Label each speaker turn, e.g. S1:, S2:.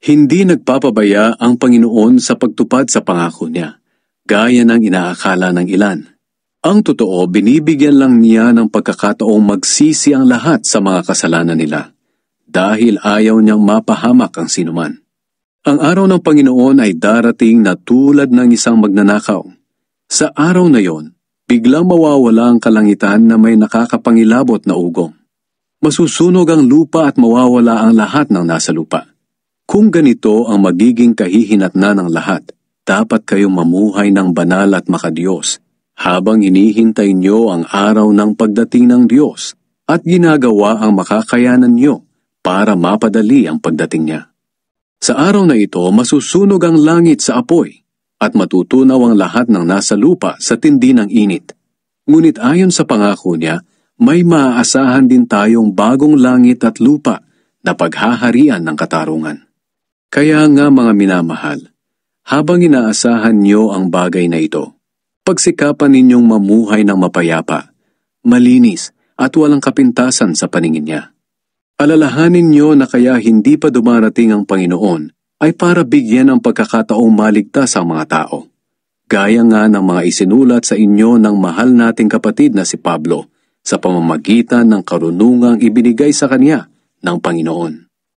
S1: Hindi nagpapabaya ang Panginoon sa pagtupad sa pangako niya, gaya ng inaakala ng ilan. Ang totoo, binibigyan lang niya ng pagkakataong magsisi ang lahat sa mga kasalanan nila, dahil ayaw niyang mapahamak ang sinuman. Ang araw ng Panginoon ay darating na tulad ng isang magnanakaw. Sa araw na yon, biglang mawawala ang kalangitan na may nakakapangilabot na ugong. Masusunog ang lupa at mawawala ang lahat ng nasa lupa. Kung ganito ang magiging kahihinatnan ng lahat, dapat kayong mamuhay ng banal at makadiyos habang hinihintay nyo ang araw ng pagdating ng Diyos at ginagawa ang makakayanan nyo para mapadali ang pagdating niya. Sa araw na ito, masusunog ang langit sa apoy at matutunaw ang lahat ng nasa lupa sa tindi ng init. Ngunit ayon sa pangako niya, may maaasahan din tayong bagong langit at lupa na paghaharian ng katarungan. Kaya nga mga minamahal, habang inaasahan niyo ang bagay na ito, pagsikapan ninyong mamuhay ng mapayapa, malinis at walang kapintasan sa paningin niya. Alalahanin niyo na kaya hindi pa dumarating ang Panginoon ay para bigyan ng pagkakataong maligtas ang mga tao. Gaya nga ng mga isinulat sa inyo ng mahal nating kapatid na si Pablo sa pamamagitan ng karunungang ibinigay sa kanya ng Panginoon.